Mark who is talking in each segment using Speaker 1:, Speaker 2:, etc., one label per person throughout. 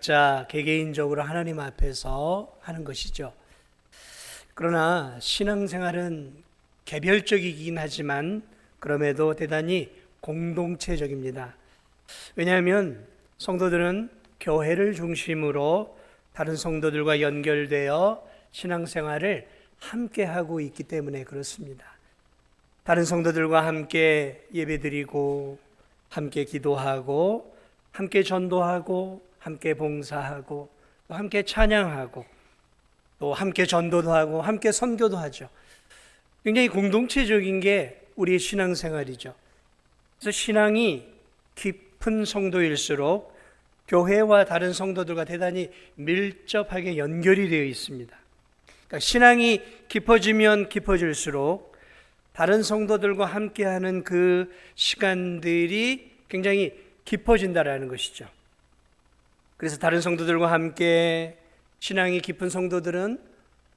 Speaker 1: 자, 개개인적으로 하나님 앞에서 하는 것이죠. 그러나 신앙생활은 개별적이긴 하지만 그럼에도 대단히 공동체적입니다. 왜냐하면 성도들은 교회를 중심으로 다른 성도들과 연결되어 신앙생활을 함께 하고 있기 때문에 그렇습니다. 다른 성도들과 함께 예배드리고 함께 기도하고 함께 전도하고 함께 봉사하고 또 함께 찬양하고 또 함께 전도도 하고 함께 선교도 하죠. 굉장히 공동체적인 게 우리의 신앙생활이죠. 그래서 신앙이 깊은 성도일수록 교회와 다른 성도들과 대단히 밀접하게 연결이 되어 있습니다. 그러니까 신앙이 깊어지면 깊어질수록 다른 성도들과 함께하는 그 시간들이 굉장히 깊어진다라는 것이죠. 그래서 다른 성도들과 함께 신앙이 깊은 성도들은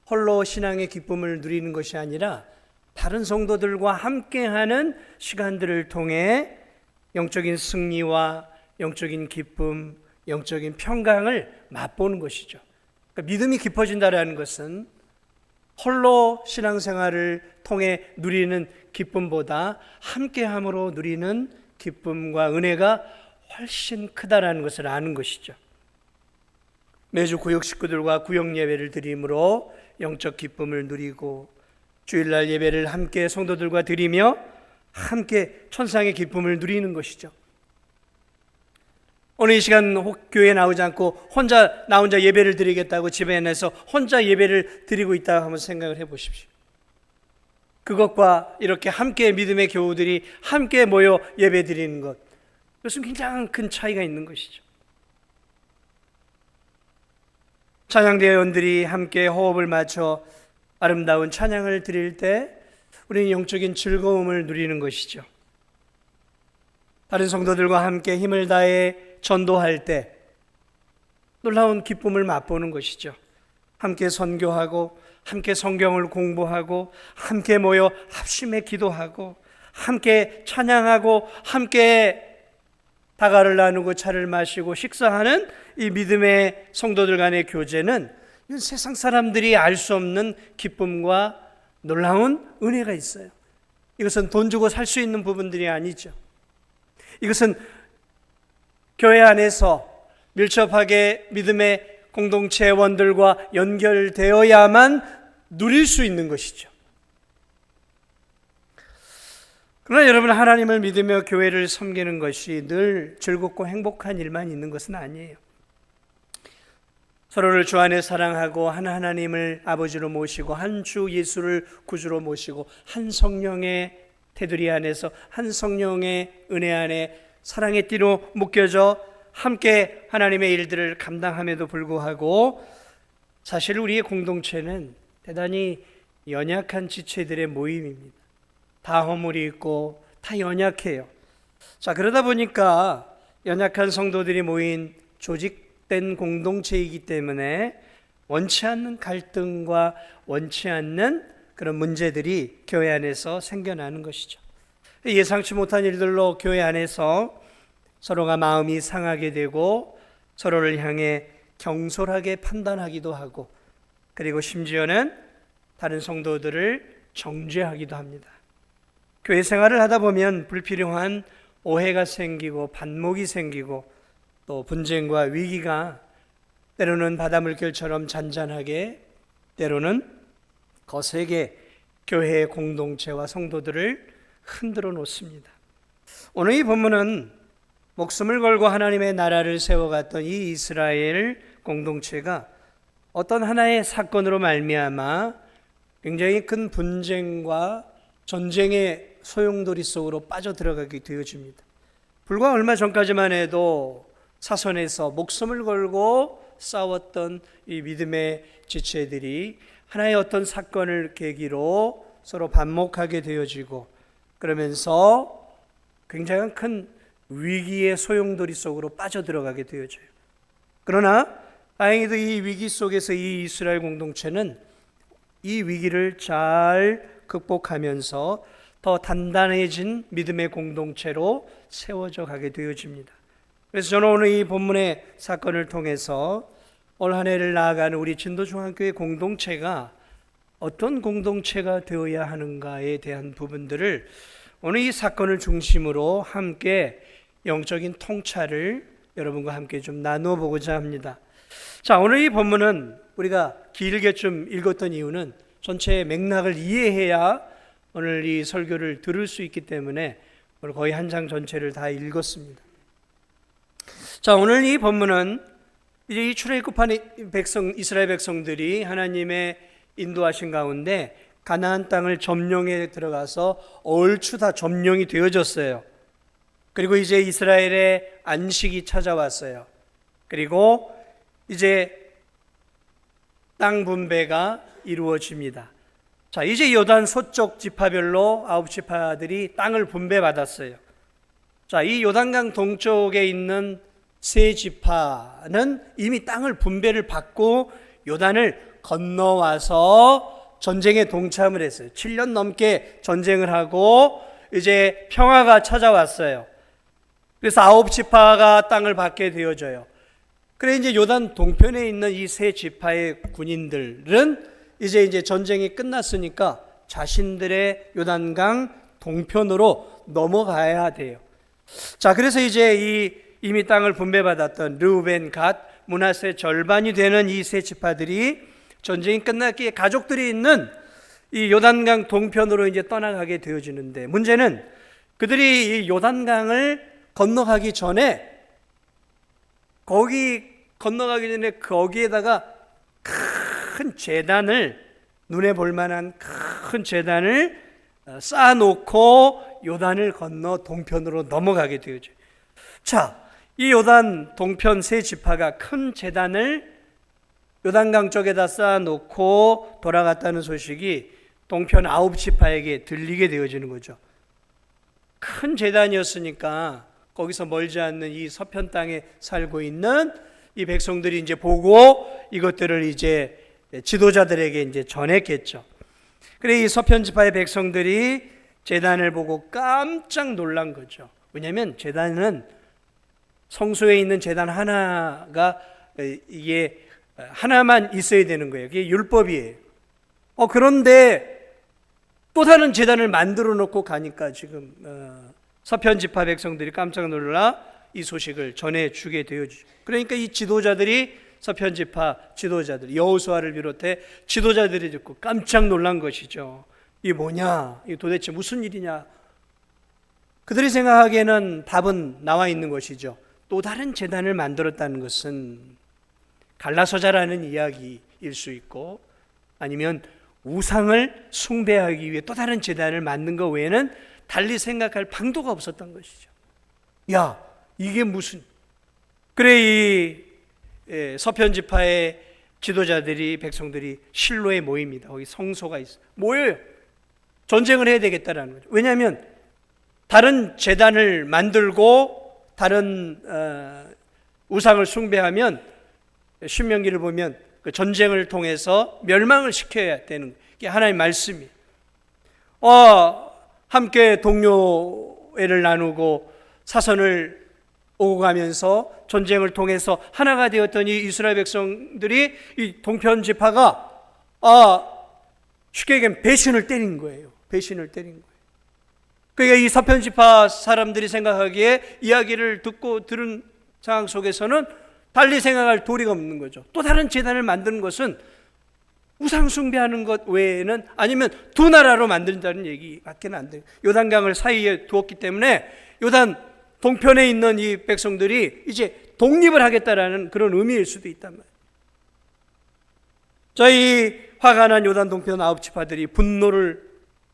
Speaker 1: 홀로 신앙의 기쁨을 누리는 것이 아니라 다른 성도들과 함께하는 시간들을 통해 영적인 승리와 영적인 기쁨, 영적인 평강을 맛보는 것이죠. 그러니까 믿음이 깊어진다는 것은 홀로 신앙생활을 통해 누리는 기쁨보다 함께함으로 누리는 기쁨과 은혜가 훨씬 크다라는 것을 아는 것이죠. 매주 구역 식구들과 구역 예배를 드림으로 영적 기쁨을 누리고 주일날 예배를 함께 성도들과 드리며 함께 천상의 기쁨을 누리는 것이죠. 오늘 이 시간 교회에 나오지 않고 나 혼자 예배를 드리겠다고 집에 내서 혼자 예배를 드리고 있다 한번 생각을 해보십시오. 그것과 이렇게 함께 믿음의 교우들이 함께 모여 예배 드리는 것, 이것은 굉장히 큰 차이가 있는 것이죠. 찬양대원들이 함께 호흡을 맞춰 아름다운 찬양을 드릴 때 우리는 영적인 즐거움을 누리는 것이죠. 다른 성도들과 함께 힘을 다해 전도할 때 놀라운 기쁨을 맛보는 것이죠. 함께 선교하고 함께 성경을 공부하고 함께 모여 합심해 기도하고 함께 찬양하고 함께 다가를 나누고 차를 마시고 식사하는 이 믿음의 성도들 간의 교제는 세상 사람들이 알 수 없는 기쁨과 놀라운 은혜가 있어요. 이것은 돈 주고 살 수 있는 부분들이 아니죠. 이것은 교회 안에서 밀접하게 믿음의 공동체원들과 연결되어야만 누릴 수 있는 것이죠. 그러나 여러분, 하나님을 믿으며 교회를 섬기는 것이 늘 즐겁고 행복한 일만 있는 것은 아니에요. 서로를 주 안에 사랑하고 한 하나님을 아버지로 모시고 한 주 예수를 구주로 모시고 한 성령의 테두리 안에서 한 성령의 은혜 안에 사랑의 띠로 묶여져 함께 하나님의 일들을 감당함에도 불구하고 사실 우리의 공동체는 대단히 연약한 지체들의 모임입니다. 다 허물이 있고 다 연약해요. 자, 그러다 보니까 연약한 성도들이 모인 조직된 공동체이기 때문에 원치 않는 갈등과 원치 않는 그런 문제들이 교회 안에서 생겨나는 것이죠. 예상치 못한 일들로 교회 안에서 서로가 마음이 상하게 되고 서로를 향해 경솔하게 판단하기도 하고 그리고 심지어는 다른 성도들을 정죄하기도 합니다. 교회 생활을 하다 보면 불필요한 오해가 생기고 반목이 생기고 또 분쟁과 위기가 때로는 바닷물결처럼 잔잔하게 때로는 거세게 교회의 공동체와 성도들을 흔들어 놓습니다. 오늘 이 본문은 목숨을 걸고 하나님의 나라를 세워갔던 이 이스라엘 공동체가 어떤 하나의 사건으로 말미암아 굉장히 큰 분쟁과 전쟁의 소용돌이 속으로 빠져들어가게 되어집니다. 불과 얼마 전까지만 해도 사선에서 목숨을 걸고 싸웠던 이 믿음의 지체들이 하나의 어떤 사건을 계기로 서로 반목하게 되어지고 그러면서 굉장히 큰 위기의 소용돌이 속으로 빠져들어가게 되어져요. 그러나 다행히도 이 위기 속에서 이 이스라엘 공동체는 이 위기를 잘 극복하면서 더 단단해진 믿음의 공동체로 세워져 가게 되어집니다. 그래서 저는 오늘 이 본문의 사건을 통해서 올 한 해를 나아가는 우리 진도중앙교회 공동체가 어떤 공동체가 되어야 하는가에 대한 부분들을 오늘 이 사건을 중심으로 함께 영적인 통찰을 여러분과 함께 좀 나누어 보고자 합니다. 자, 오늘 이 본문은 우리가 길게 좀 읽었던 이유는 전체의 맥락을 이해해야 오늘 이 설교를 들을 수 있기 때문에 오늘 거의 한 장 전체를 다 읽었습니다. 자, 오늘 이 본문은 이제 이 출애굽한 이스라엘 백성들이 하나님의 인도하신 가운데 가나안 땅을 점령해 들어가서 얼추 다 점령이 되어졌어요. 그리고 이제 이스라엘의 안식이 찾아왔어요. 그리고 이제 땅 분배가 이루어집니다. 자, 이제 요단 서쪽 지파별로 9지파들이 땅을 분배받았어요. 자, 이 요단강 동쪽에 있는 세 지파는 이미 땅을 분배를 받고 요단을 건너와서 전쟁에 동참을 했어요. 7년 넘게 전쟁을 하고 이제 평화가 찾아왔어요. 그래서 9지파가 땅을 받게 되어져요. 그래 이제 요단 동편에 있는 이 세 지파의 군인들은 이제 전쟁이 끝났으니까 자신들의 요단강 동편으로 넘어가야 돼요. 자, 그래서 이제 이미 땅을 분배받았던 르우벤, 갓, 므낫세 절반이 되는 이 세 지파들이 전쟁이 끝났기에 가족들이 있는 이 요단강 동편으로 이제 떠나가게 되어지는데, 문제는 그들이 이 요단강을 건너가기 전에 거기에다가 큰 제단을, 눈에 볼 만한 큰 제단을 쌓아놓고 요단을 건너 동편으로 넘어가게 되어져. 자, 이 요단 동편 세 지파가 큰 제단을 요단강 쪽에다 쌓아놓고 돌아갔다는 소식이 동편 9지파에게 들리게 되어지는 거죠. 큰 제단이었으니까 거기서 멀지 않는 이 서편 땅에 살고 있는 이 백성들이 이제 보고 이것들을 이제 지도자들에게 이제 전했겠죠. 그래 이 서편 지파의 백성들이 제단을 보고 깜짝 놀란 거죠. 왜냐하면 제단은 성소에 있는 제단 하나가 이게 하나만 있어야 되는 거예요. 그게 율법이에요. 그런데 또 다른 제단을 만들어 놓고 가니까 지금 서편 지파 백성들이 깜짝 놀라 이 소식을 전해주게 되어지죠. 그러니까 이 지도자들이 서편 지파 지도자들 여호수아를 비롯해 지도자들이 듣고 깜짝 놀란 것이죠. 이게 뭐냐? 이게 도대체 무슨 일이냐? 그들이 생각하기에는 답은 나와 있는 것이죠. 또 다른 제단을 만들었다는 것은 갈라서자라는 이야기일 수 있고, 아니면 우상을 숭배하기 위해 또 다른 제단을 만든 것 외에는 달리 생각할 방도가 없었던 것이죠. 야, 이게 무슨? 그래 이 서편 지파의 지도자들이 백성들이 실로에 모입니다. 거기 성소가 있어요. 모여요. 전쟁을 해야 되겠다라는 거죠. 왜냐하면 다른 제단을 만들고 다른 우상을 숭배하면 신명기를 보면 그 전쟁을 통해서 멸망을 시켜야 되는 게 하나님의 말씀이에요. 함께 동료애를 나누고 사선을 오고 가면서 전쟁을 통해서 하나가 되었던 이 이스라엘 백성들이 이 동편 지파가 쉽게 얘기하면 배신을 때린 거예요. 배신을 때린 거예요. 그러니까 이 서편 지파 사람들이 생각하기에 이야기를 듣고 들은 상황 속에서는 달리 생각할 도리가 없는 거죠. 또 다른 제단을 만드는 것은 우상 숭배하는 것 외에는, 아니면 두 나라로 만든다는 얘기밖에 안 돼요. 요단강을 사이에 두었기 때문에 요단 동편에 있는 이 백성들이 이제 독립을 하겠다라는 그런 의미일 수도 있단 말이에요. 저희 화가 난 요단 동편 9지파들이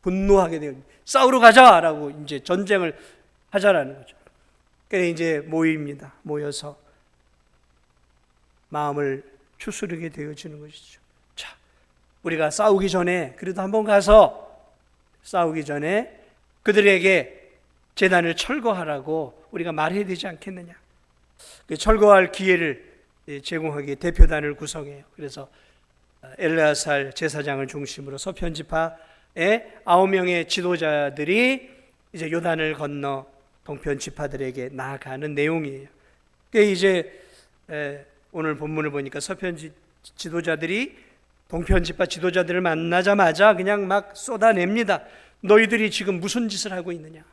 Speaker 1: 분노하게 돼요. 싸우러 가자라고 이제 전쟁을 하자라는 거죠. 그래 이제 모입니다. 모여서 마음을 추스르게 되어지는 것이죠. 자, 우리가 싸우기 전에 그래도 한번 가서 싸우기 전에 그들에게 제단을 철거하라고 우리가 말해야 되지 않겠느냐. 철거할 기회를 제공하기에 대표단을 구성해요. 그래서 엘르아살 제사장을 중심으로 서편 지파의 9명의 지도자들이 이제 요단을 건너 동편 지파들에게 나아가는 내용이에요. 이제 오늘 본문을 보니까 서편 지도자들이 동편 지파 지도자들을 만나자마자 그냥 막 쏟아냅니다. 너희들이 지금 무슨 짓을 하고 있느냐?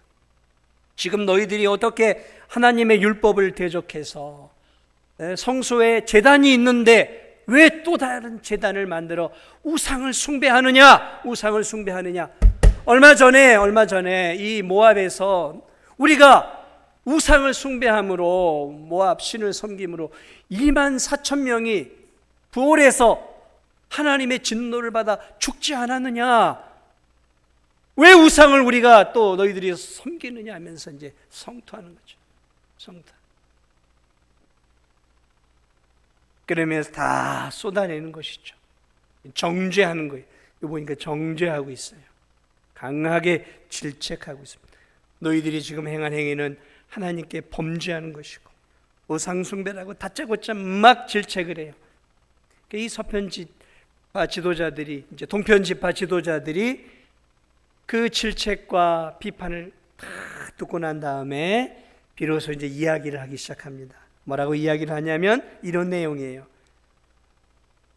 Speaker 1: 지금 너희들이 어떻게 하나님의 율법을 대적해서 성소에 제단이 있는데 왜 또 다른 제단을 만들어 우상을 숭배하느냐? 우상을 숭배하느냐? 얼마 전에 이 모압에서 우리가 우상을 숭배함으로 모압 신을 섬김으로 24,000명이 부올해서 하나님의 진노를 받아 죽지 않았느냐? 왜 우상을 우리가 또 너희들이 섬기느냐 하면서 이제 성토하는 거죠. 성토. 그러면서 다 쏟아내는 것이죠. 정죄하는 거예요. 이거 보니까 정죄하고 있어요. 강하게 질책하고 있습니다. 너희들이 지금 행한 행위는 하나님께 범죄하는 것이고 우상숭배라고 다짜고짜 막 질책을 해요. 이 서편지파 지도자들이, 이제 동편지파 지도자들이 그 질책과 비판을 다 듣고 난 다음에 비로소 이제 이야기를 하기 시작합니다. 뭐라고 이야기를 하냐면 이런 내용이에요.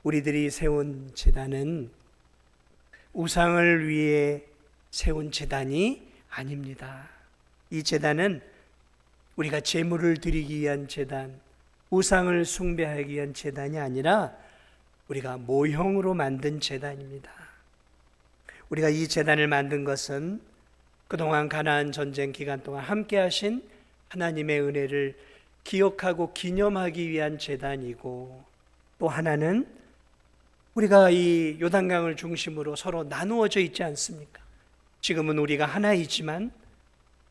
Speaker 1: 우리들이 세운 제단은 우상을 위해 세운 제단이 아닙니다. 이 제단은 우리가 제물을 드리기 위한 제단, 우상을 숭배하기 위한 제단이 아니라 우리가 모형으로 만든 제단입니다. 우리가 이 제단을 만든 것은 그동안 가나안 전쟁 기간 동안 함께 하신 하나님의 은혜를 기억하고 기념하기 위한 제단이고, 또 하나는 우리가 이 요단강을 중심으로 서로 나누어져 있지 않습니까? 지금은 우리가 하나이지만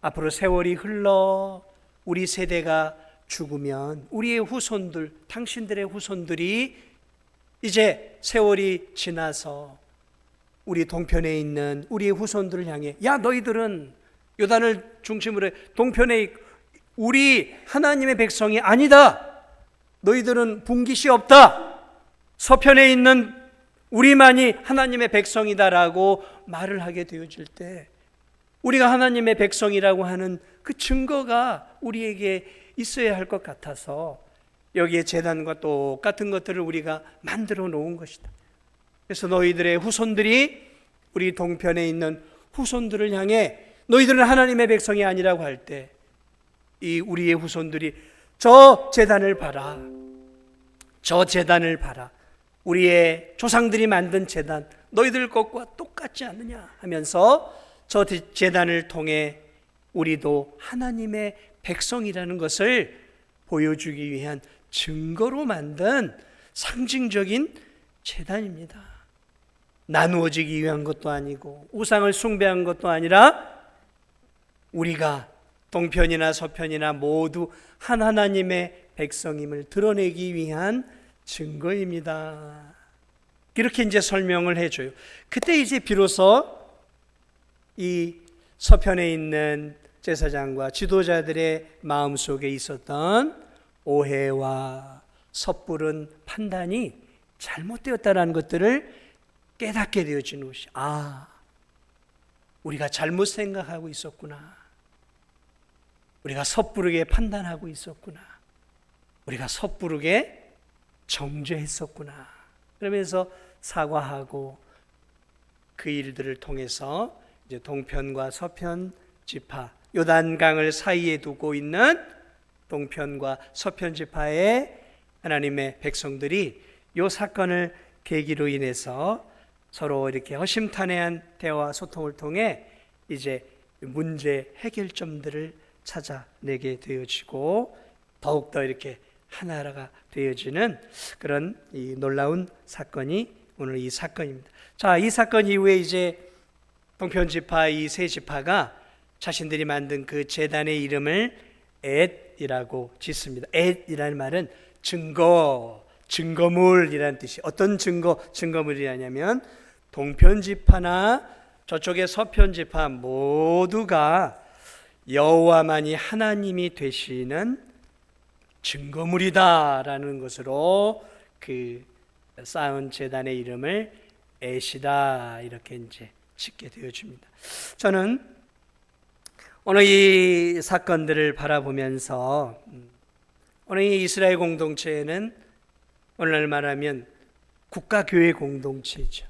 Speaker 1: 앞으로 세월이 흘러 우리 세대가 죽으면 우리의 후손들, 당신들의 후손들이 이제 세월이 지나서 우리 동편에 있는 우리의 후손들을 향해, 야 너희들은 요단을 중심으로 해 동편에 우리 하나님의 백성이 아니다. 너희들은 분깃이 없다. 서편에 있는 우리만이 하나님의 백성이다라고 말을 하게 되어질 때 우리가 하나님의 백성이라고 하는 그 증거가 우리에게 있어야 할 것 같아서 여기에 제단과 똑같은 것들을 우리가 만들어 놓은 것이다. 그래서 너희들의 후손들이 우리 동편에 있는 후손들을 향해 너희들은 하나님의 백성이 아니라고 할 때 이 우리의 후손들이 저 제단을 봐라. 저 제단을 봐라. 우리의 조상들이 만든 제단 너희들 것과 똑같지 않느냐 하면서 저 제단을 통해 우리도 하나님의 백성이라는 것을 보여주기 위한 증거로 만든 상징적인 제단입니다. 나누어지기 위한 것도 아니고 우상을 숭배한 것도 아니라 우리가 동편이나 서편이나 모두 한 하나님의 백성임을 드러내기 위한 증거입니다. 이렇게 이제 설명을 해줘요. 그때 이제 비로소 이 서편에 있는 제사장과 지도자들의 마음속에 있었던 오해와 섣부른 판단이 잘못되었다는 것들을 깨닫게 되어지는 것이, 우리가 잘못 생각하고 있었구나. 우리가 섣부르게 판단하고 있었구나. 우리가 섣부르게 정죄했었구나. 그러면서 사과하고 그 일들을 통해서 이제 동편과 서편 지파, 요단강을 사이에 두고 있는 동편과 서편 지파의 하나님의 백성들이 이 사건을 계기로 인해서 서로 이렇게 허심탄회한 대화와 소통을 통해 이제 문제 해결점들을 찾아내게 되어지고 더욱더 이렇게 하나가 되어지는 그런 이 놀라운 사건이 오늘 이 사건입니다. 자, 이 사건 이후에 이제 동편 지파 이 세 지파가 자신들이 만든 그 제단의 이름을 엣이라고 짓습니다. 엣이라는 말은 증거, 증거물이라는 뜻이. 어떤 증거물이냐면 동편 지파나 저쪽의 서편 지파 모두가 여호와만이 하나님이 되시는 증거물이다라는 것으로 그 쌓은 제단의 이름을 엣이다 이렇게 이제 짓게 되어집니다. 저는 오늘 이 사건들을 바라보면서 오늘 이 이스라엘 공동체는 오늘날 말하면 국가교회 공동체죠.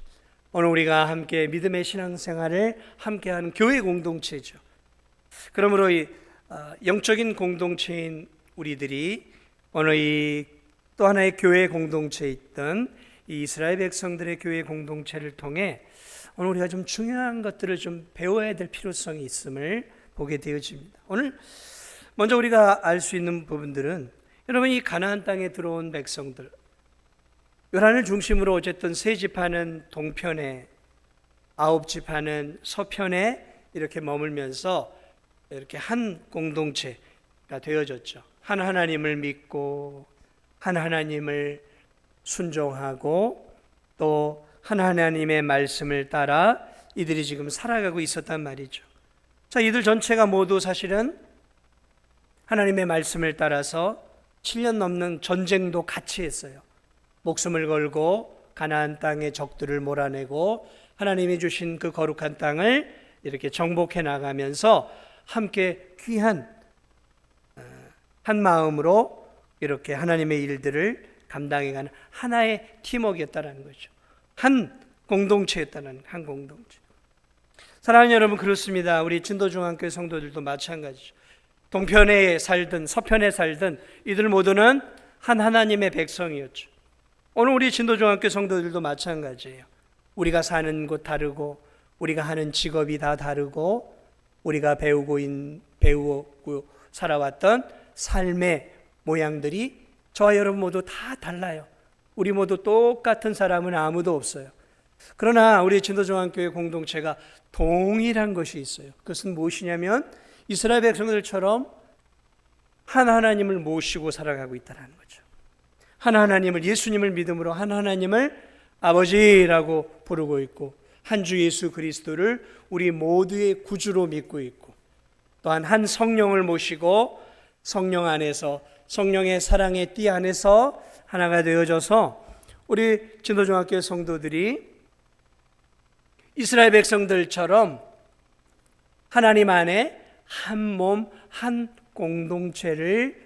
Speaker 1: 오늘 우리가 함께 믿음의 신앙생활을 함께하는 교회 공동체죠. 그러므로 이 영적인 공동체인 우리들이 오늘 이 또 하나의 교회 공동체에 있던 이 이스라엘 백성들의 교회 공동체를 통해 오늘 우리가 좀 중요한 것들을 좀 배워야 될 필요성이 있음을 보게 되어집니다. 오늘 먼저 우리가 알 수 있는 부분들은 여러분, 이 가나안 땅에 들어온 백성들, 요란을 중심으로 어쨌든 세 지파는 동편에, 9지파는 서편에 이렇게 머물면서 이렇게 한 공동체가 되어졌죠. 한 하나님을 믿고 한 하나님을 순종하고 또 한 하나님의 말씀을 따라 이들이 지금 살아가고 있었단 말이죠. 자, 이들 전체가 모두 사실은 하나님의 말씀을 따라서 7년 넘는 전쟁도 같이 했어요. 목숨을 걸고 가나안 땅의 적들을 몰아내고 하나님이 주신 그 거룩한 땅을 이렇게 정복해 나가면서 함께 귀한 한 마음으로 이렇게 하나님의 일들을 감당해가는 하나의 팀워크였다는 거죠. 한 공동체였다는, 한 공동체. 사랑하는 여러분, 그렇습니다. 우리 진도중앙교회 성도들도 마찬가지죠. 동편에 살든 서편에 살든 이들 모두는 한 하나님의 백성이었죠. 오늘 우리 진도중앙교회 성도들도 마찬가지예요. 우리가 사는 곳 다르고 우리가 하는 직업이 다 다르고 우리가 배우고 살아왔던 삶의 모양들이 저와 여러분 모두 다 달라요. 우리 모두 똑같은 사람은 아무도 없어요. 그러나 우리 진도중앙교회 공동체가 동일한 것이 있어요. 그것은 무엇이냐면 이스라엘 백성들처럼 한 하나님을 모시고 살아가고 있다는 거죠. 한 하나님을, 예수님을 믿음으로 한 하나님을 아버지라고 부르고 있고 한 주 예수 그리스도를 우리 모두의 구주로 믿고 있고 또한 한 성령을 모시고 성령 안에서, 성령의 사랑의 띠 안에서 하나가 되어져서 우리 진도중학교 성도들이 이스라엘 백성들처럼 하나님 안에 한 몸, 한 공동체를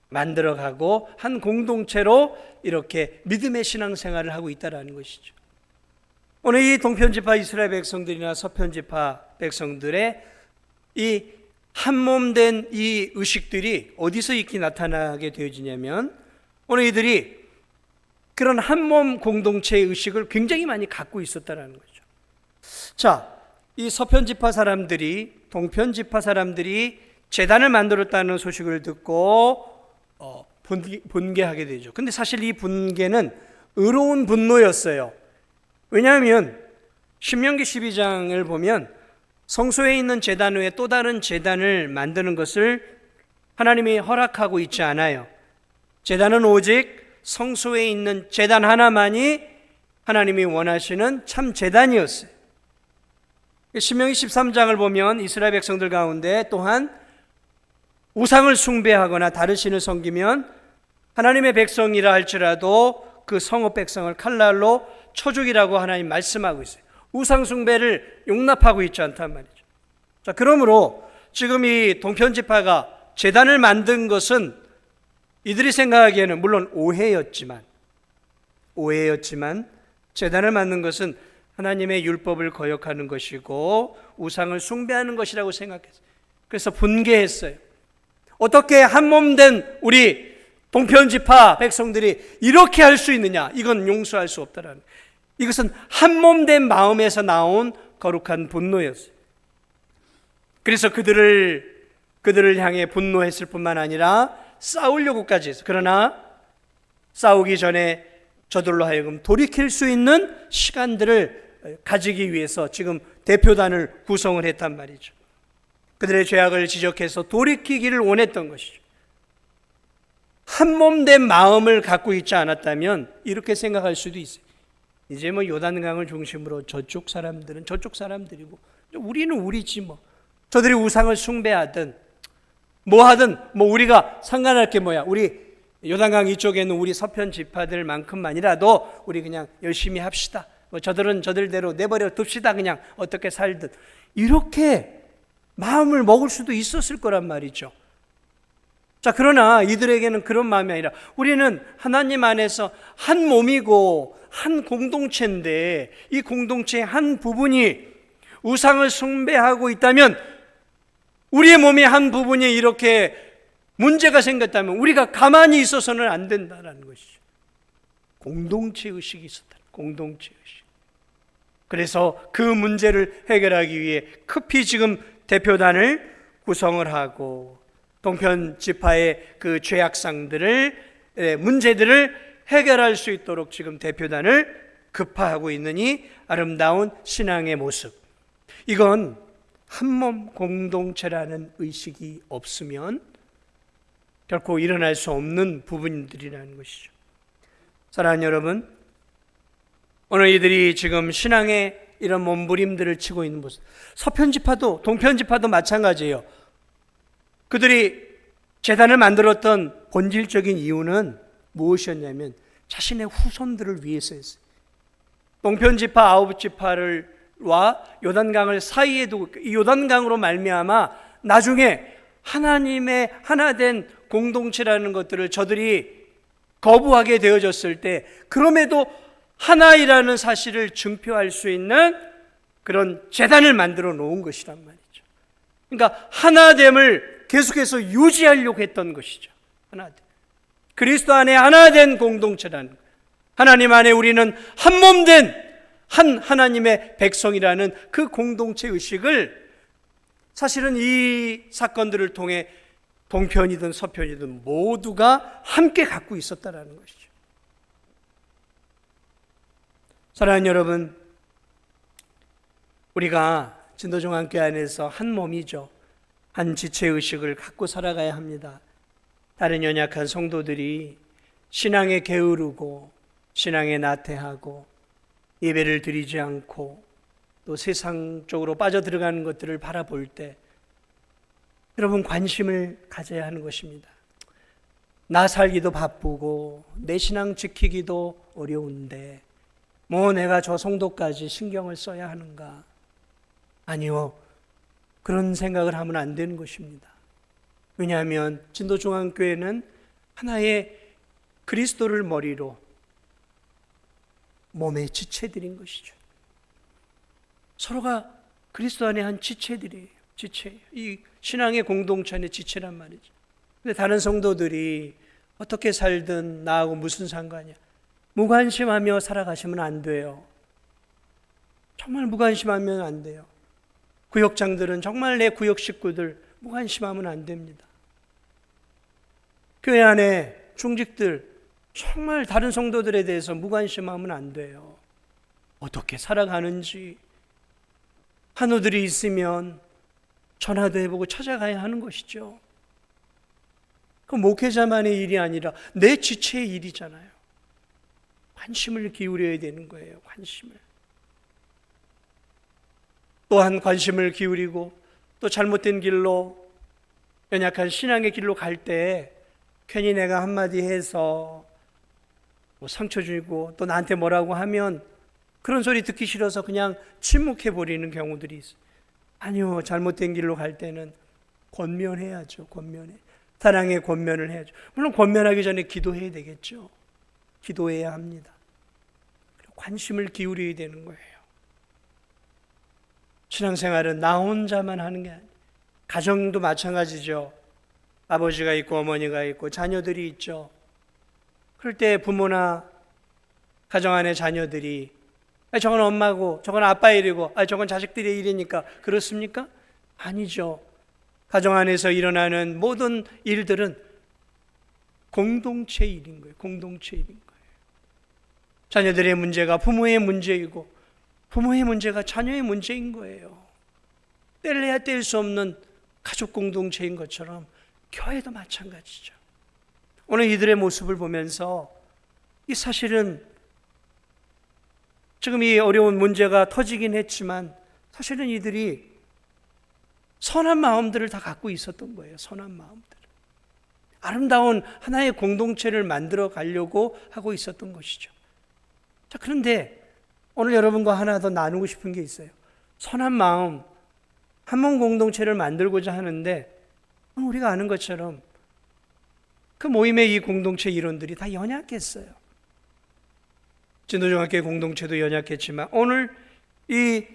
Speaker 1: 만들어가고 한 공동체로 이렇게 믿음의 신앙생활을 하고 있다는 것이죠. 오늘 이 동편지파 이스라엘 백성들이나 서편지파 백성들의 이 한몸된 이 의식들이 어디서 익히 나타나게 되어지냐면 오늘 이들이 그런 한몸 공동체의 의식을 굉장히 많이 갖고 있었다는 거죠. 자, 이 서편지파 사람들이, 동편지파 사람들이 제단을 만들었다는 소식을 듣고 분개하게 되죠. 근데 사실 이 분개는 의로운 분노였어요. 왜냐하면 신명기 12장을 보면 성소에 있는 제단 외에 또 다른 제단을 만드는 것을 하나님이 허락하고 있지 않아요. 제단은 오직 성소에 있는 제단 하나만이 하나님이 원하시는 참 제단이었어요. 신명기 13장을 보면 이스라엘 백성들 가운데 또한 우상을 숭배하거나 다른 신을 섬기면 하나님의 백성이라 할지라도 그 성읍 백성을 칼날로 쳐 죽이라고 하나님 말씀하고 있어요. 우상 숭배를 용납하고 있지 않단 말이죠. 자, 그러므로 지금 이 동편지파가 제단을 만든 것은 이들이 생각하기에는 물론 오해였지만 제단을 만든 것은 하나님의 율법을 거역하는 것이고 우상을 숭배하는 것이라고 생각했어요. 그래서 분개했어요. 어떻게 한몸된 우리 동편지파 백성들이 이렇게 할 수 있느냐? 이건 용서할 수 없다라는. 이것은 한몸된 마음에서 나온 거룩한 분노였어요. 그래서 그들을 향해 분노했을 뿐만 아니라 싸우려고까지 했어요. 그러나 싸우기 전에 저들로 하여금 돌이킬 수 있는 시간들을 가지기 위해서 지금 대표단을 구성을 했단 말이죠. 그들의 죄악을 지적해서 돌이키기를 원했던 것이죠. 한몸된 마음을 갖고 있지 않았다면 이렇게 생각할 수도 있어요. 이제 뭐 요단강을 중심으로 저쪽 사람들은 저쪽 사람들이고 우리는 우리지 뭐. 저들이 우상을 숭배하든 뭐 하든 뭐 우리가 상관할 게 뭐야. 우리 요단강 이쪽에 있는 우리 서편 지파들만큼만이라도 우리 그냥 열심히 합시다. 뭐 저들은 저들대로 내버려 둡시다. 그냥 어떻게 살든. 이렇게 마음을 먹을 수도 있었을 거란 말이죠. 자, 그러나 이들에게는 그런 마음이 아니라 우리는 하나님 안에서 한 몸이고 한 공동체인데 이 공동체의 한 부분이 우상을 숭배하고 있다면, 우리의 몸의 한 부분이 이렇게 문제가 생겼다면 우리가 가만히 있어서는 안 된다는 것이죠. 공동체 의식이 있었다. 공동체 의식. 그래서 그 문제를 해결하기 위해 급히 지금 대표단을 구성을 하고 동편 지파의 그 죄악상들을, 문제들을 해결할 수 있도록 지금 대표단을 급파하고 있는 이 아름다운 신앙의 모습. 이건 한몸 공동체라는 의식이 없으면 결코 일어날 수 없는 부분들이라는 것이죠. 사랑하는 여러분, 오늘 이들이 지금 신앙의 이런 몸부림들을 치고 있는 모습, 서편지파도 동편지파도 마찬가지예요. 그들이 제단을 만들었던 본질적인 이유는 무엇이었냐면 자신의 후손들을 위해서였어요. 동편지파 9지파와 요단강을 사이에 두고 이 요단강으로 말미암아 나중에 하나님의 하나된 공동체라는 것들을 저들이 거부하게 되어졌을 때 그럼에도 하나이라는 사실을 증표할 수 있는 그런 제단을 만들어 놓은 것이란 말이죠. 그러니까 하나됨을 계속해서 유지하려고 했던 것이죠. 하나됨. 그리스도 안에 하나된 공동체라는 것. 하나님 안에 우리는 한 몸된 한 하나님의 백성이라는 그 공동체 의식을 사실은 이 사건들을 통해 동편이든 서편이든 모두가 함께 갖고 있었다는 것이죠. 사랑하는 여러분, 우리가 진도중앙교회 안에서 한 몸이죠. 한 지체의식을 갖고 살아가야 합니다. 다른 연약한 성도들이 신앙에 게으르고 신앙에 나태하고 예배를 드리지 않고 또 세상 쪽으로 빠져들어가는 것들을 바라볼 때 여러분 관심을 가져야 하는 것입니다. 나 살기도 바쁘고 내 신앙 지키기도 어려운데 뭐 내가 저 성도까지 신경을 써야 하는가? 아니요. 그런 생각을 하면 안 되는 것입니다. 왜냐하면 진도중앙교회는 하나의 그리스도를 머리로 몸의 지체들인 것이죠. 서로가 그리스도 안에 한 지체들이에요. 지체. 이 신앙의 공동체의 지체란 말이죠. 근데 다른 성도들이 어떻게 살든 나하고 무슨 상관이야? 무관심하며 살아가시면 안 돼요. 정말 무관심하면 안 돼요. 구역장들은 정말 내 구역 식구들 무관심하면 안 됩니다. 교회 안에 중직들 정말 다른 성도들에 대해서 무관심하면 안 돼요. 어떻게 살아가는지 한우들이 있으면 전화도 해보고 찾아가야 하는 것이죠. 그 목회자만의 일이 아니라 내 지체의 일이잖아요. 관심을 기울여야 되는 거예요. 관심을. 또한 관심을 기울이고 또 잘못된 길로 연약한 신앙의 길로 갈 때 괜히 내가 한마디 해서 뭐 상처 주고 또 나한테 뭐라고 하면 그런 소리 듣기 싫어서 그냥 침묵해 버리는 경우들이 있어요. 아니요, 잘못된 길로 갈 때는 권면해야죠. 권면해. 사랑의 권면을 해야죠. 물론 권면하기 전에 기도해야 되겠죠. 기도해야 합니다. 관심을 기울여야 되는 거예요. 신앙생활은 나 혼자만 하는 게 아니에요. 가정도 마찬가지죠. 아버지가 있고 어머니가 있고 자녀들이 있죠. 그럴 때 부모나 가정 안의 자녀들이 저건 엄마고 저건 아빠 일이고 저건 자식들의 일이니까 그렇습니까? 아니죠. 가정 안에서 일어나는 모든 일들은 공동체 일인 거예요. 공동체 일인 거예요. 자녀들의 문제가 부모의 문제이고 부모의 문제가 자녀의 문제인 거예요. 뗄래야 뗄 수 없는 가족 공동체인 것처럼 교회도 마찬가지죠. 오늘 이들의 모습을 보면서 이 사실은 지금 이 어려운 문제가 터지긴 했지만 사실은 이들이 선한 마음들을 다 갖고 있었던 거예요. 선한 마음들. 아름다운 하나의 공동체를 만들어 가려고 하고 있었던 것이죠. 자, 그런데 오늘 여러분과 하나 더 나누고 싶은 게 있어요. 선한 마음, 한몸 공동체를 만들고자 하는데 우리가 아는 것처럼 그 모임의 이 공동체 일원들이 다 연약했어요. 진도중학교 공동체도 연약했지만 오늘 이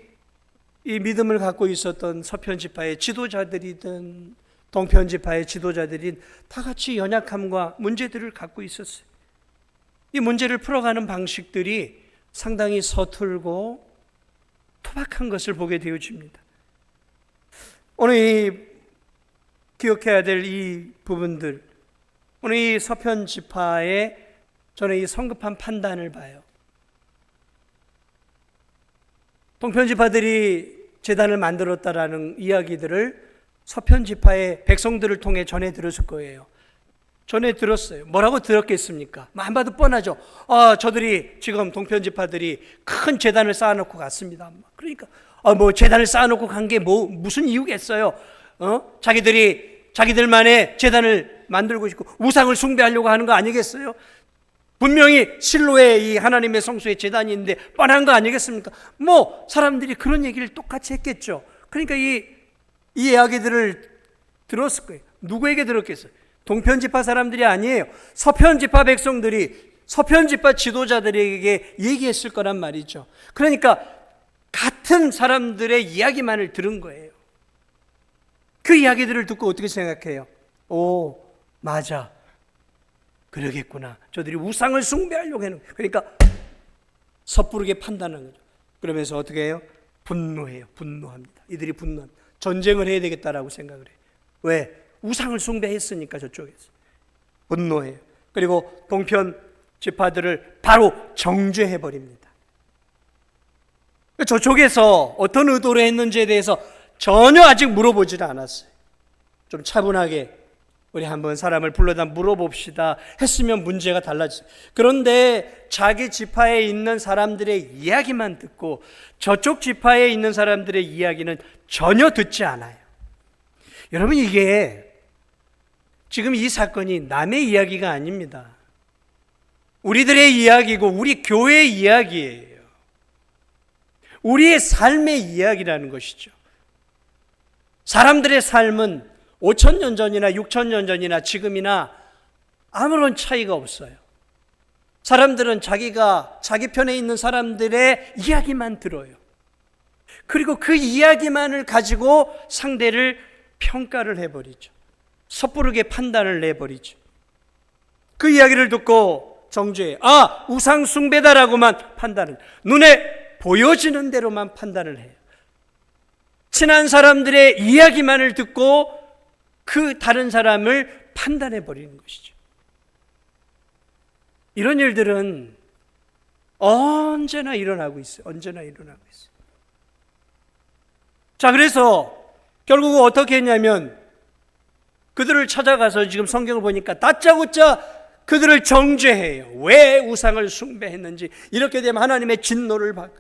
Speaker 1: 믿음을 갖고 있었던 서편지파의 지도자들이든 동편지파의 지도자들이 다 같이 연약함과 문제들을 갖고 있었어요. 이 문제를 풀어가는 방식들이 상당히 서툴고 투박한 것을 보게 되어집니다. 오늘 기억해야 될 이 부분들, 오늘 이 서편지파의 저는 이 성급한 판단을 봐요. 동편지파들이 재단을 만들었다라는 이야기들을 서편지파의 백성들을 통해 전해 들었을 거예요. 전해 들었어요. 뭐라고 들었겠습니까? 안 봐도 뻔하죠. 저들이 지금 동편지파들이 큰 재단을 쌓아놓고 갔습니다. 그러니까 재단을 쌓아놓고 간 게 무슨 이유겠어요? 자기들만의 재단을 만들고 싶고 우상을 숭배하려고 하는 거 아니겠어요? 분명히 실로의 이 하나님의 성소의 재단이 있는데 뻔한 거 아니겠습니까? 사람들이 그런 얘기를 똑같이 했겠죠. 그러니까 이 이야기들을 들었을 거예요. 누구에게 들었겠어요? 동편지파 사람들이 아니에요. 서편지파 백성들이 서편지파 지도자들에게 얘기했을 거란 말이죠. 그러니까 같은 사람들의 이야기만을 들은 거예요. 그 이야기들을 듣고 어떻게 생각해요? 맞아. 그러겠구나. 저들이 우상을 숭배하려고 하는 거예요. 그러니까 섣부르게 판단하는 거죠. 그러면서 어떻게 해요? 분노해요. 분노합니다. 이들이 분노합니다. 전쟁을 해야 되겠다라고 생각을 해요. 왜? 우상을 숭배했으니까 저쪽에서. 분노해요. 그리고 동편 지파들을 바로 정죄해버립니다. 저쪽에서 어떤 의도로 했는지에 대해서 전혀 아직 물어보지를 않았어요. 좀 차분하게 우리 한번 사람을 불러다 물어봅시다 했으면 문제가 달라졌어요. 그런데 자기 지파에 있는 사람들의 이야기만 듣고 저쪽 지파에 있는 사람들의 이야기는 전혀 듣지 않아요. 여러분, 이게 지금 이 사건이 남의 이야기가 아닙니다. 우리들의 이야기고 우리 교회의 이야기예요. 우리의 삶의 이야기라는 것이죠. 사람들의 삶은 5,000년 전이나 6,000년 전이나 지금이나 아무런 차이가 없어요. 사람들은 자기 편에 있는 사람들의 이야기만 들어요. 그리고 그 이야기만을 가지고 상대를 평가를 해버리죠. 섣부르게 판단을 내버리죠. 그 이야기를 듣고 정죄해. 우상 숭배다라고만 판단을, 눈에 보여지는 대로만 판단을 해요. 친한 사람들의 이야기만을 듣고 그 다른 사람을 판단해 버리는 것이죠. 이런 일들은 언제나 일어나고 있어요. 언제나 일어나고 있어요. 자, 그래서 결국 어떻게 했냐면 그들을 찾아가서 지금 성경을 보니까 다짜고짜 그들을 정죄해요. 왜 우상을 숭배했는지. 이렇게 되면 하나님의 진노를 받고,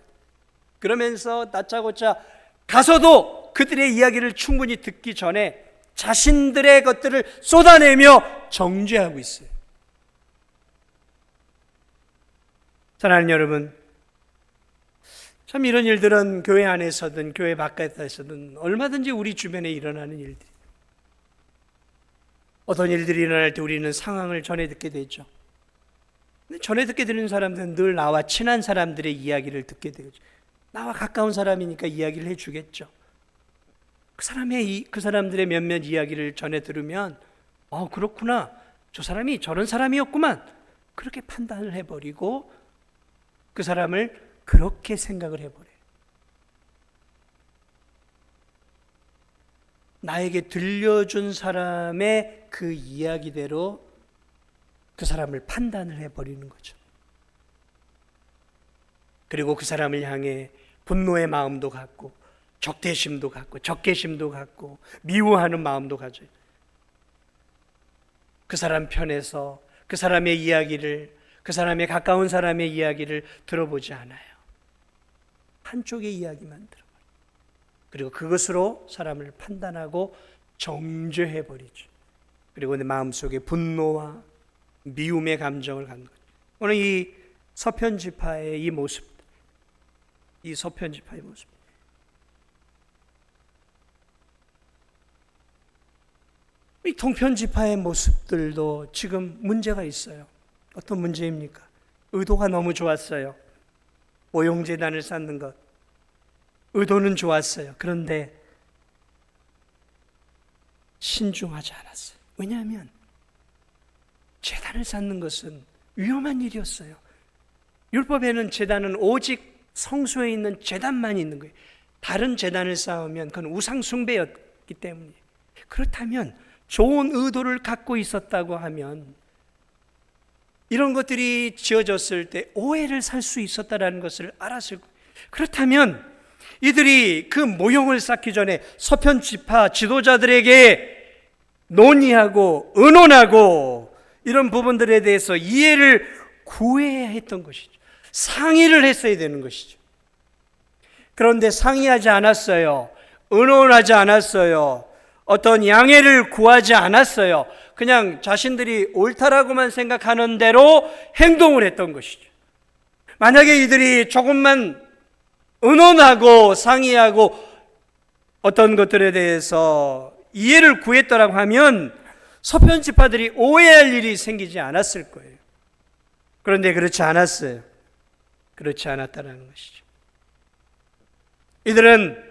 Speaker 1: 그러면서 다짜고짜 가서도 그들의 이야기를 충분히 듣기 전에 자신들의 것들을 쏟아내며 정죄하고 있어요. 사랑하는 여러분, 참 이런 일들은 교회 안에서든 교회 바깥에서든 얼마든지 우리 주변에 일어나는 일들이, 어떤 일들이 일어날 때 우리는 상황을 전해 듣게 되죠. 전해 듣게 되는 사람들은 늘 나와 친한 사람들의 이야기를 듣게 되죠. 나와 가까운 사람이니까 이야기를 해주겠죠. 그 사람들의 몇몇 이야기를 전해 들으면 그렇구나, 저 사람이 저런 사람이었구만, 그렇게 판단을 해버리고 그 사람을 그렇게 생각을 해버려요. 나에게 들려준 사람의 그 이야기대로 그 사람을 판단을 해버리는 거죠. 그리고 그 사람을 향해 분노의 마음도 갖고 적대심도 갖고 적개심도 갖고 미워하는 마음도 가져요. 그 사람 편에서 그 사람의 이야기를, 그 사람의 가까운 사람의 이야기를 들어보지 않아요. 한쪽의 이야기만 들어버려요. 그리고 그것으로 사람을 판단하고 정죄해버리죠. 그리고 내 마음속에 분노와 미움의 감정을 갖는 거죠. 오늘 이 서편지파의 이 모습, 이 서편지파의 모습, 이 통편지파의 모습들도 지금 문제가 있어요. 어떤 문제입니까? 의도가 너무 좋았어요. 오용재단을 쌓는 것, 의도는 좋았어요. 그런데 신중하지 않았어요. 왜냐하면 제단을 쌓는 것은 위험한 일이었어요. 율법에는 제단은 오직 성소에 있는 제단만 있는 거예요. 다른 제단을 쌓으면 그건 우상 숭배였기 때문에. 그렇다면 좋은 의도를 갖고 있었다고 하면 이런 것들이 지어졌을 때 오해를 살 수 있었다는 것을 알았을 거예요. 그렇다면 이들이 그 모형을 쌓기 전에 서편 지파 지도자들에게 논의하고 의논하고 이런 부분들에 대해서 이해를 구해야 했던 것이죠. 상의를 했어야 되는 것이죠. 그런데 상의하지 않았어요. 의논하지 않았어요. 어떤 양해를 구하지 않았어요. 그냥 자신들이 옳다라고만 생각하는 대로 행동을 했던 것이죠. 만약에 이들이 조금만 의논하고 상의하고 어떤 것들에 대해서 이해를 구했더라고 하면 서편 지파들이 오해할 일이 생기지 않았을 거예요. 그런데 그렇지 않았어요. 그렇지 않았다는 것이죠. 이들은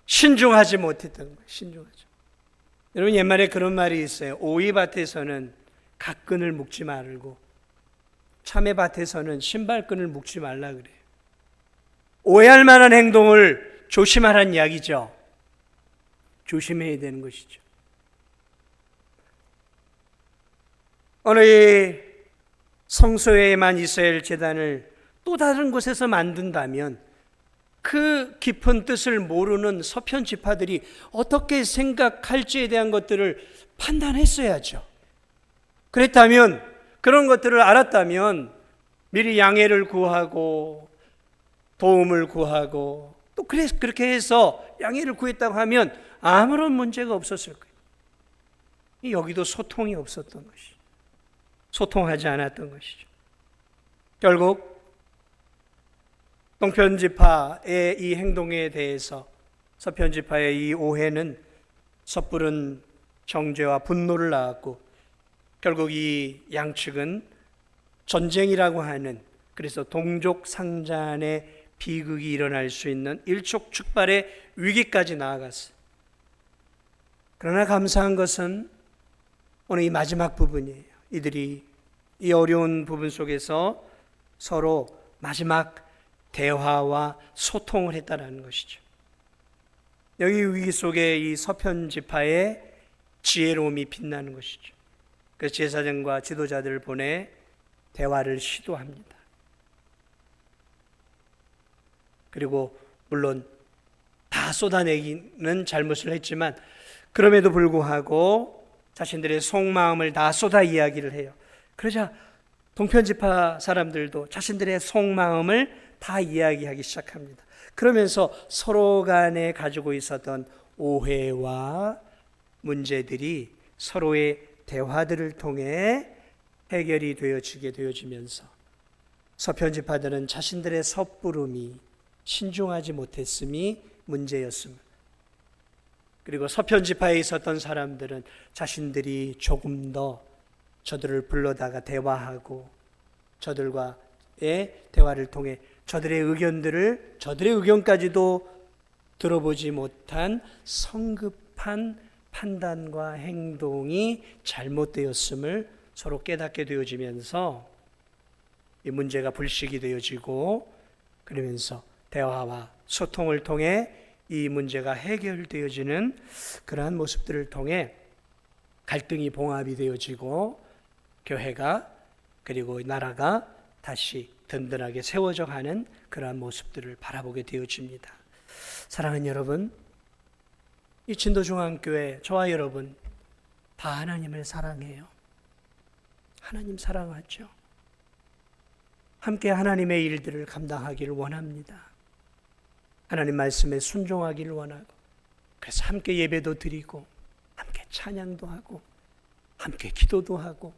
Speaker 1: 신중하지 못했던 거예요. 신중하죠. 여러분, 옛말에 그런 말이 있어요. 오이밭에서는 갓끈을 묶지 말고 참외밭에서는 신발끈을 묶지 말라 그래요. 오해할 만한 행동을 조심하라는 이야기죠. 조심해야 되는 것이죠. 오늘 성소에만 있어야 할 제단을 또 다른 곳에서 만든다면 그 깊은 뜻을 모르는 서편 지파들이 어떻게 생각할지에 대한 것들을 판단했어야죠. 그랬다면, 그런 것들을 알았다면 미리 양해를 구하고 도움을 구하고 또 그렇게 해서 양해를 구했다고 하면 아무런 문제가 없었을 거예요. 여기도 소통이 없었던 것이죠. 소통하지 않았던 것이죠. 결국 동편지파의 이 행동에 대해서 서편지파의 이 오해는 섣부른 정죄와 분노를 낳았고 결국 이 양측은 전쟁이라고 하는, 그래서 동족 상잔의 비극이 일어날 수 있는 일촉즉발의 위기까지 나아갔어요. 그러나 감사한 것은 오늘 이 마지막 부분이에요. 이들이 이 어려운 부분 속에서 서로 마지막 대화와 소통을 했다는 것이죠. 여기 위기 속에 이 서편 지파의 지혜로움이 빛나는 것이죠. 그래서 제사장과 지도자들을 보내 대화를 시도합니다. 그리고 물론 다 쏟아내기는 잘못을 했지만 그럼에도 불구하고 자신들의 속마음을 다 쏟아 이야기를 해요. 그러자 동편지파 사람들도 자신들의 속마음을 다 이야기하기 시작합니다. 그러면서 서로 간에 가지고 있었던 오해와 문제들이 서로의 대화들을 통해 해결이 되어지면서 서편지파들은 자신들의 섣부름이, 신중하지 못했음이 문제였습니다. 그리고 서편지파에 있었던 사람들은 자신들이 조금 더 저들을 불러다가 대화하고 저들과의 대화를 통해 저들의 의견까지도 들어보지 못한 성급한 판단과 행동이 잘못되었음을 서로 깨닫게 되어지면서 이 문제가 불식이 되어지고, 그러면서 대화와 소통을 통해 이 문제가 해결되어지는 그러한 모습들을 통해 갈등이 봉합이 되어지고 교회가, 그리고 나라가 다시 든든하게 세워져 가는 그러한 모습들을 바라보게 되어집니다. 사랑하는 여러분, 이 진도중앙교회 저와 여러분 다 하나님을 사랑해요. 하나님 사랑하죠. 함께 하나님의 일들을 감당하기를 원합니다. 하나님 말씀에 순종하기를 원하고, 그래서 함께 예배도 드리고 함께 찬양도 하고 함께 기도도 하고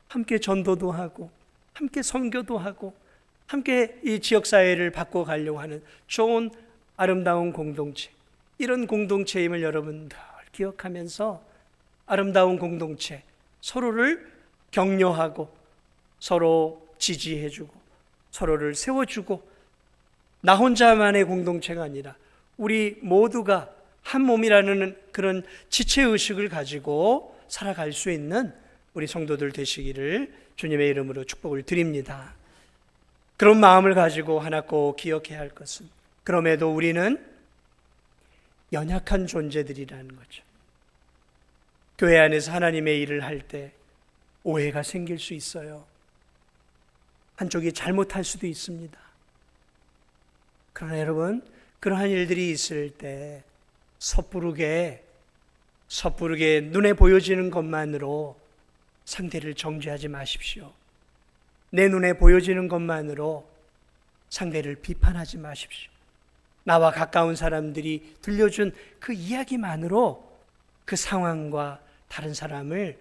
Speaker 1: 함께 전도도 하고 함께 선교도 하고 함께 이 지역사회를 바꿔가려고 하는 좋은 아름다운 공동체, 이런 공동체임을 여러분 늘 기억하면서 아름다운 공동체, 서로를 격려하고 서로 지지해주고 서로를 세워주고 나 혼자만의 공동체가 아니라 우리 모두가 한 몸이라는 그런 지체의식을 가지고 살아갈 수 있는 우리 성도들 되시기를 주님의 이름으로 축복을 드립니다. 그런 마음을 가지고 하나 꼭 기억해야 할 것은, 그럼에도 우리는 연약한 존재들이라는 거죠. 교회 안에서 하나님의 일을 할 때 오해가 생길 수 있어요. 한쪽이 잘못할 수도 있습니다. 그러나 여러분, 그러한 일들이 있을 때 섣부르게 눈에 보여지는 것만으로 상대를 정죄하지 마십시오. 내 눈에 보여지는 것만으로 상대를 비판하지 마십시오. 나와 가까운 사람들이 들려준 그 이야기만으로 그 상황과 다른 사람을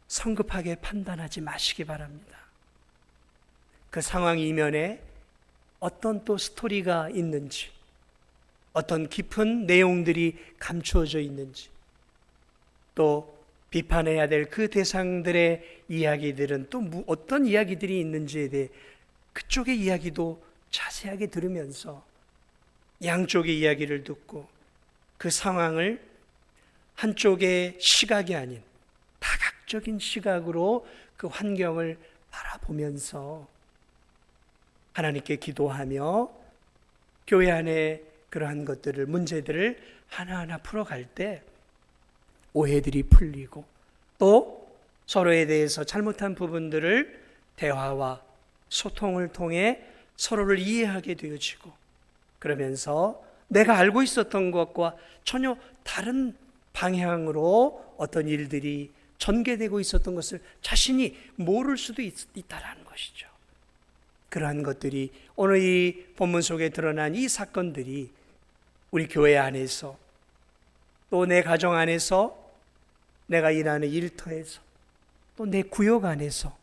Speaker 1: 성급하게 판단하지 마시기 바랍니다. 그 상황 이면에 어떤 또 스토리가 있는지, 어떤 깊은 내용들이 감추어져 있는지, 또 비판해야 될 그 대상들의 이야기들은 또 어떤 이야기들이 있는지에 대해 그쪽의 이야기도 자세하게 들으면서 양쪽의 이야기를 듣고 그 상황을 한쪽의 시각이 아닌 다각적인 시각으로 그 환경을 바라보면서 하나님께 기도하며 교회 안에 그러한 것들을, 문제들을 하나하나 풀어갈 때 오해들이 풀리고 또 서로에 대해서 잘못한 부분들을 대화와 소통을 통해 서로를 이해하게 되어지고, 그러면서 내가 알고 있었던 것과 전혀 다른 방향으로 어떤 일들이 전개되고 있었던 것을 자신이 모를 수도 있다라는 것이죠. 그러한 것들이 오늘 이 본문 속에 드러난 이 사건들이 우리 교회 안에서 또 내 가정 안에서 내가 일하는 일터에서 또 내 구역 안에서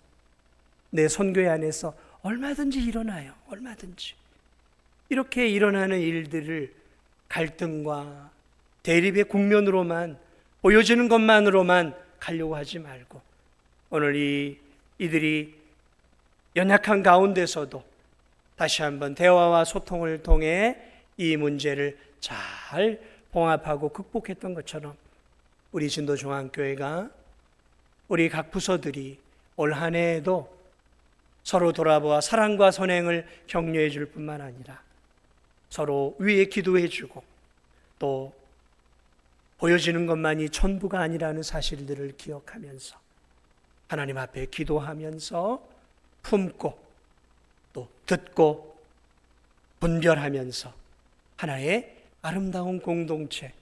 Speaker 1: 내 선교회 안에서 얼마든지 일어나요. 얼마든지. 이렇게 일어나는 일들을 갈등과 대립의 국면으로만 보여지는 것만으로만 가려고 하지 말고 오늘 이들이 연약한 가운데서도 다시 한번 대화와 소통을 통해 이 문제를 잘 봉합하고 극복했던 것처럼 우리 진도중앙교회가 우리 각 부서들이 올 한 해에도 서로 돌아보아 사랑과 선행을 격려해 줄 뿐만 아니라 서로 위에 기도해 주고 또 보여지는 것만이 전부가 아니라는 사실들을 기억하면서 하나님 앞에 기도하면서 품고 또 듣고 분별하면서 하나의 아름다운 공동체,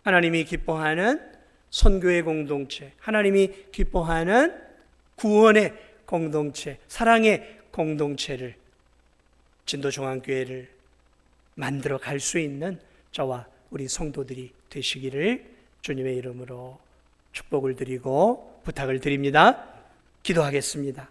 Speaker 1: 하나님이 기뻐하는 선교의 공동체, 하나님이 기뻐하는 구원의 공동체, 사랑의 공동체를, 진도중앙교회를 만들어 갈 수 있는 저와 우리 성도들이 되시기를 주님의 이름으로 축복을 드리고 부탁을 드립니다. 기도하겠습니다.